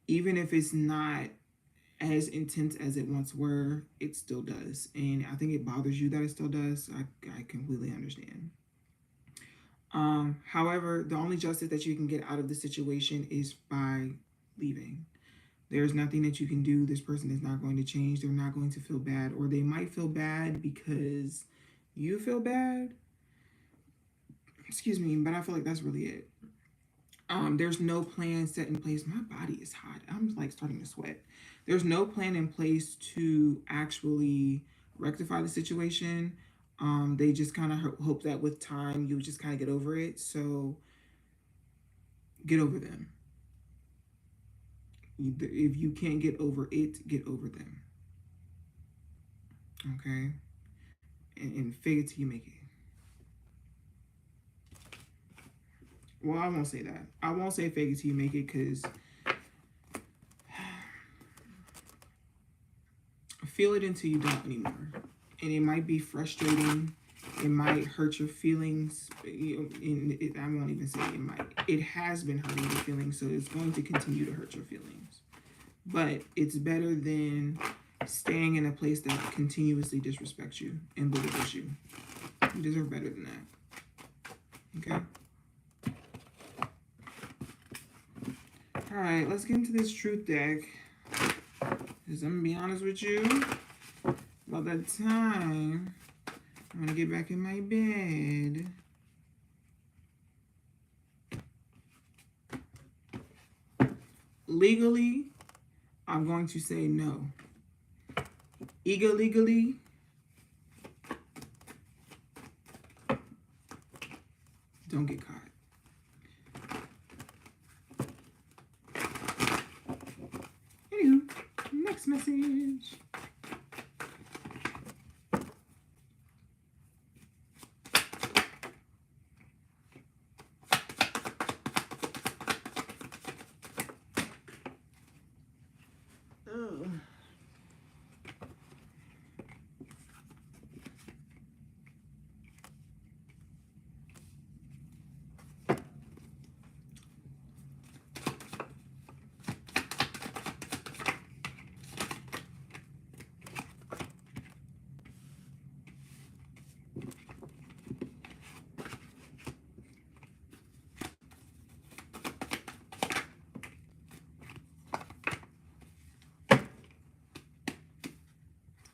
Even if it's not as intense as it once were, it still does. And I think it bothers you that it still does. I completely understand. However, the only justice that you can get out of the situation is by leaving. There's nothing that you can do. This person is not going to change. They're not going to feel bad, or they might feel bad because you feel bad. Excuse me, but I feel like that's really it. There's no plan set in place. My body is hot. I'm like starting to sweat. There's no plan in place to actually rectify the situation. They just kind of hope that with time you just kind of get over it. So get over them. If you can't get over it, get over them. Okay? And fake it till you make it. Well, I won't say that. I won't say fake it till you make it because feel it until you don't anymore. And it might be frustrating. It might hurt your feelings. I won't even say it might. It has been hurting your feelings, so it's going to continue to hurt your feelings. But it's better than staying in a place that continuously disrespects you and belittles you. You deserve better than that. Okay? All right, let's get into this truth deck. Because I'm going to be honest with you. By that time, I'm going to get back in my bed. Legally, I'm going to say no. Legally, don't get caught. Anywho, next message.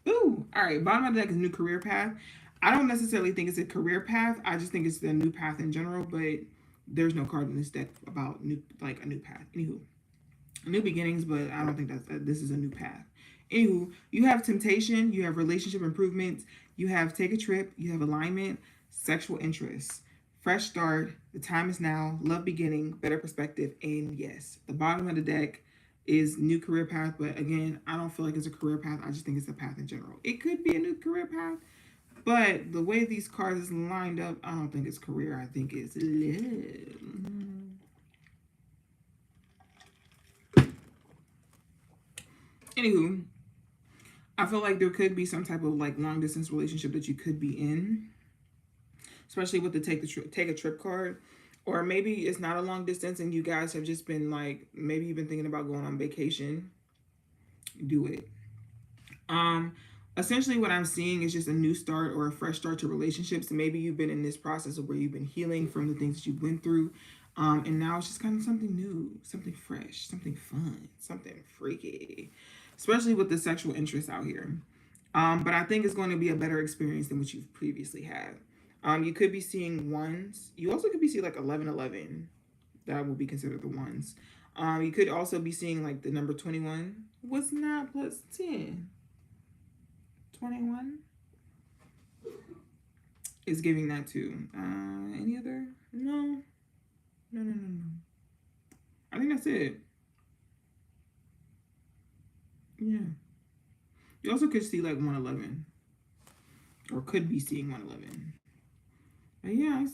Ooh, all right. Bottom of the deck is new career path. I don't necessarily think it's a career path. I just think it's the new path in general, but there's no card in this deck about new, like a new path. Anywho, new beginnings, but I don't think this is a new path. Anywho, you have temptation, you have relationship improvements, you have take a trip, you have alignment, sexual interests, fresh start, the time is now, love beginning, better perspective, and yes. The bottom of the deck is new career path, but again, I don't feel like it's a career path. I just think it's a path in general. It could be a new career path, but the way these cards is lined up, I don't think it's career. I think it's love. Anywho, I feel like there could be some type of like long distance relationship that you could be in, especially with the take a trip card. Or maybe it's not a long distance and you guys have just been like, maybe you've been thinking about going on vacation. Do it. Essentially what I'm seeing is just a new start or a fresh start to relationships. Maybe you've been in this process of where you've been healing from the things that you went through. And now it's just kind of something new, something fresh, something fun, something freaky, especially with the sexual interest out here. But I think it's going to be a better experience than what you've previously had. You could be seeing ones. You also could be seeing like 1111. That will be considered the ones. You could also be seeing like the number 21. What's 9 plus 10? 21 is giving that too. Any other? No. I think that's it. Yeah. You also could see like 111. Or could be seeing 111. But yeah,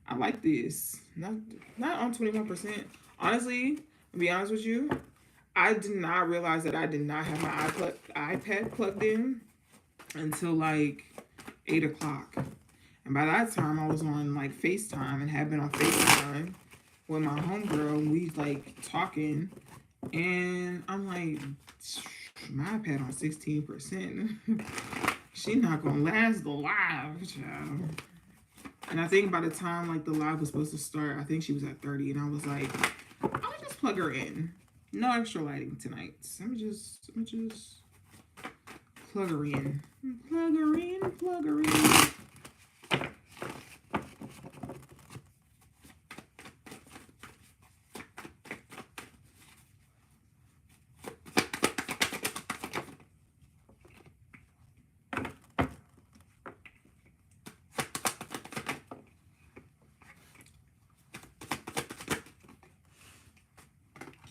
I like this. Not on 21%. Honestly, to be honest with you, I did not realize that I did not have my iPad plugged in until like 8 o'clock. And by that time, I was on like FaceTime and had been on FaceTime with my homegirl. And we like talking. And I'm like, my iPad on 16%. She's not going to last the live, child. And I think by the time like the live was supposed to start, I think she was at 30. And I was like, I'll just plug her in. No extra lighting tonight. So I'm just plug her in. Plug her in.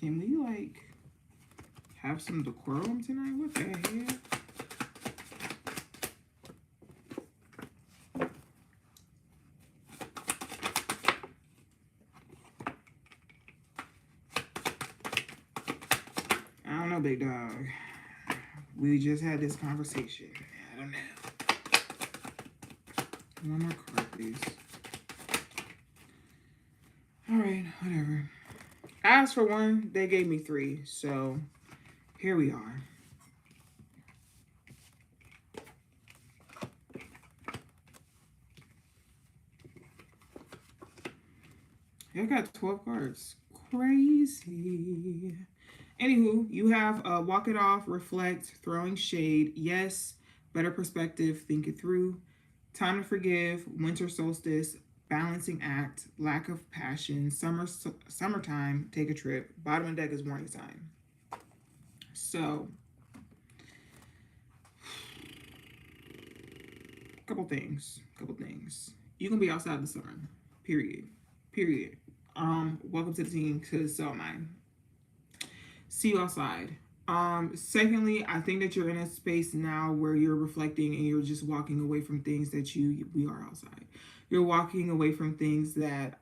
Can we like have some decorum tonight? What the hell? I don't know, big dog. We just had this conversation. I don't know. One more card, please. All right, whatever. I asked for one, they gave me 3, so here we are. I got 12 cards. crazy. Anywho, you have walk it off, reflect, throwing shade. Yes, better perspective, think it through. Time to forgive, winter solstice, balancing act, lack of passion, summertime, take a trip. Bottom of the deck is warning sign. So, couple things. You can be outside the sun. Period. Welcome to the team, because so am I. See you outside. Secondly, I think that you're in a space now where you're reflecting and you're just walking away from things that we are outside. You're walking away from things that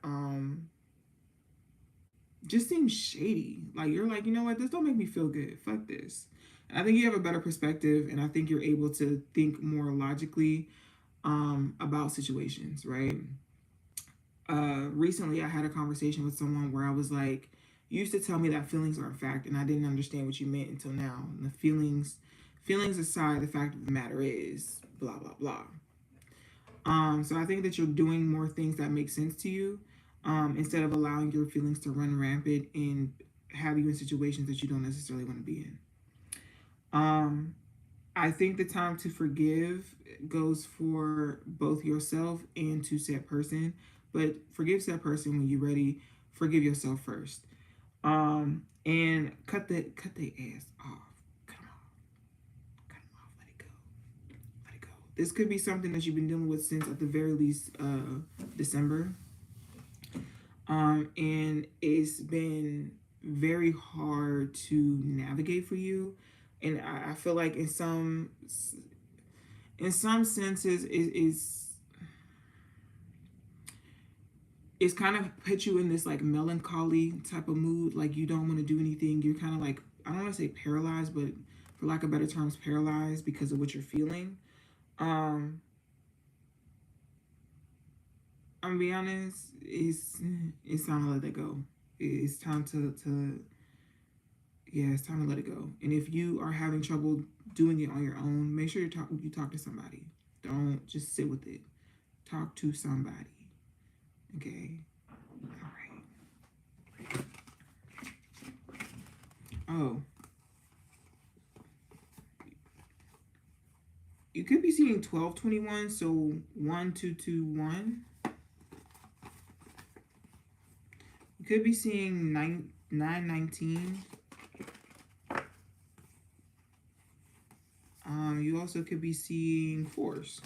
just seem shady. Like, you're like, you know what, this don't make me feel good. Fuck this. And I think you have a better perspective, and I think you're able to think more logically about situations, right? Recently I had a conversation with someone where I was like, you used to tell me that feelings are a fact, and I didn't understand what you meant until now. And the feelings aside, the fact of the matter is blah blah blah. So I think that you're doing more things that make sense to you, instead of allowing your feelings to run rampant and have you in situations that you don't necessarily want to be in. I think the time to forgive goes for both yourself and to said person, but forgive said person when you're ready. Forgive yourself first. And cut the ass off. Cut them off. Let it go. This could be something that you've been dealing with since, at the very least, December. And it's been very hard to navigate for you. And I feel like in some senses it's kind of put you in this like melancholy type of mood. Like, you don't want to do anything. You're kind of like, I don't want to say paralyzed, but for lack of better terms, paralyzed because of what you're feeling. I'm gonna be honest, it's time to let that go. It's time to it's time to let it go. And if you are having trouble doing it on your own, make sure you talk to somebody. Don't just sit with it. Talk to somebody. Okay. All right. Oh. You could be seeing 1221, so 1221. You could be seeing 919. You also could be seeing fours.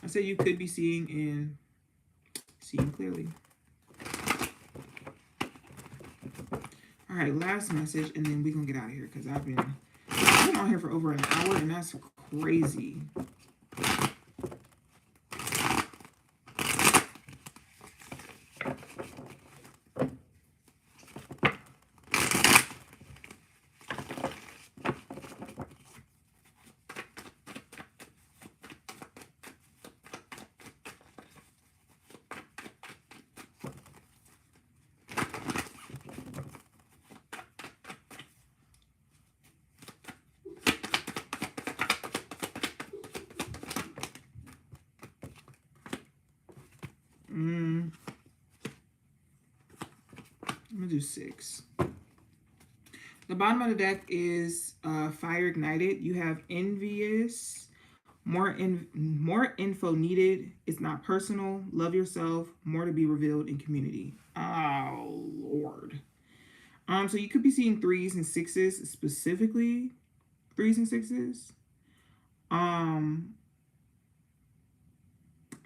I say you could be seeing clearly. All right, last message, and then we're gonna get out of here because I've been on here for over an hour, and that's crazy. I'm gonna do 6. The bottom of the deck is fire ignited. You have envious, more info needed. It's not personal. Love yourself. More to be revealed in community. Oh Lord. So you could be seeing 3s and 6s, specifically 3s and 6s.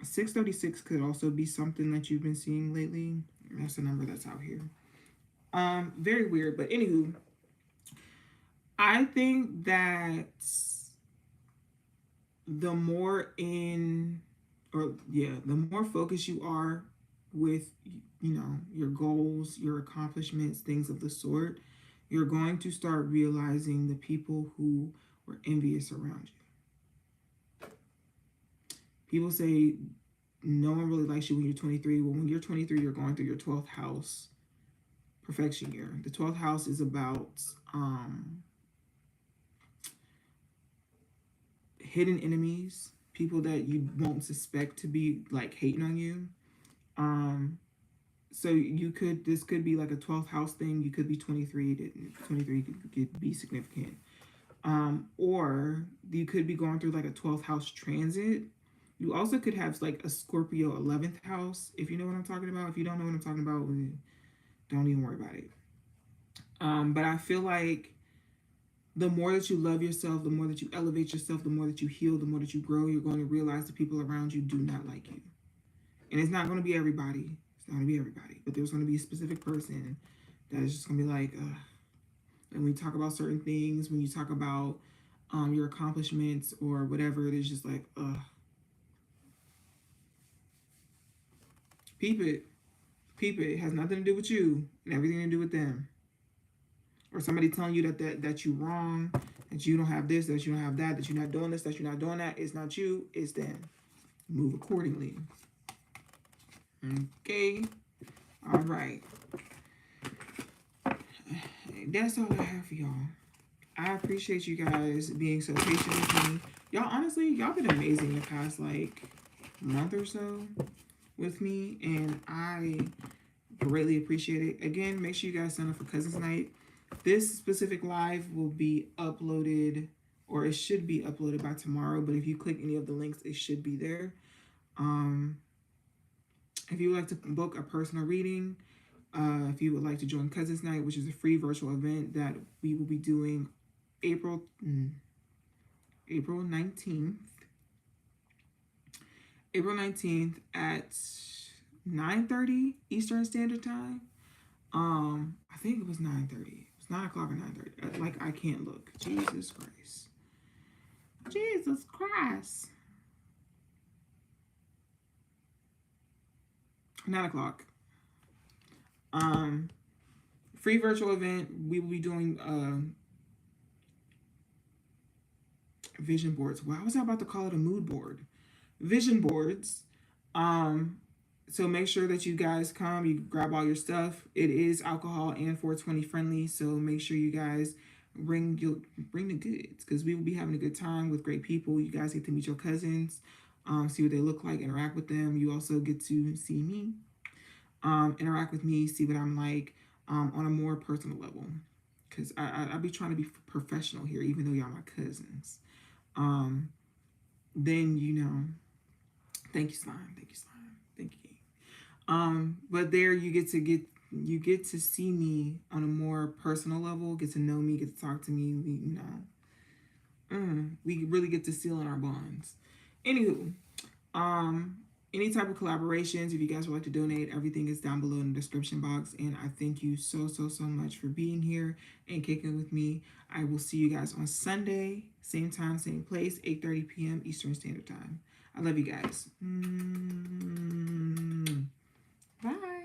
636 could also be something that you've been seeing lately. That's a number that's out here. Very weird, but anywho, I think that the more focused you are with, your goals, your accomplishments, things of the sort, you're going to start realizing the people who were envious around you. People say no one really likes you when you're 23. Well, when you're 23, you're going through your 12th house perfection year. The 12th house is about hidden enemies, people that you won't suspect to be like hating on you. So this could be like a 12th house thing. You could be 23. 23 could be significant. Or you could be going through like a 12th house transit. You also could have like a Scorpio 11th house, if you know what I'm talking about. If you don't know what I'm talking about, don't even worry about it. But I feel like the more that you love yourself, the more that you elevate yourself, the more that you heal, the more that you grow, you're going to realize the people around you do not like you. And it's not going to be everybody. It's not going to be everybody. But there's going to be a specific person that is just going to be like, ugh. And when you talk about certain things, when you talk about your accomplishments or whatever, it is just like, ugh. Peep it. Peep it. It has nothing to do with you and everything to do with them. Or somebody telling you that you're wrong, that you don't have this, that you don't have that you're not doing this, that you're not doing that. It's not you, it's them. Move accordingly. Okay. All right. That's all I have for y'all. I appreciate you guys being so patient with me. Y'all, honestly, y'all been amazing the past like month or so with me, and I greatly appreciate it. Again, make sure you guys sign up for Cousins Night. This specific live will be uploaded, or it should be uploaded by tomorrow, but if you click any of the links, it should be there. If you would like to book a personal reading, if you would like to join Cousins Night, which is a free virtual event that we will be doing April 19th. April 19th at 9:30 Eastern Standard Time. I think it was 9:30. It's 9 o'clock or 9:30. Like, I can't look. Jesus Christ. Jesus Christ. 9 o'clock. Free virtual event. We will be doing vision boards. Why was I about to call it a mood board? Vision boards. So make sure that you guys come, you grab all your stuff. It is alcohol and 420 friendly, so make sure you guys bring the goods, because we will be having a good time with great people. You guys get to meet your cousins, see what they look like, interact with them. You also get to see me, interact with me, see what I'm like on a more personal level, because I be trying to be professional here, even though y'all my cousins. Then, you know, thank you, Slime. Thank you, Slime. Thank you. But there you get to see me on a more personal level, get to know me, get to talk to me. We really get to seal in our bonds. Anywho, any type of collaborations, if you guys would like to donate, everything is down below in the description box. And I thank you so much for being here and kicking with me. I will see you guys on Sunday, same time, same place, 8:30 p.m. Eastern Standard Time. I love you guys. Bye.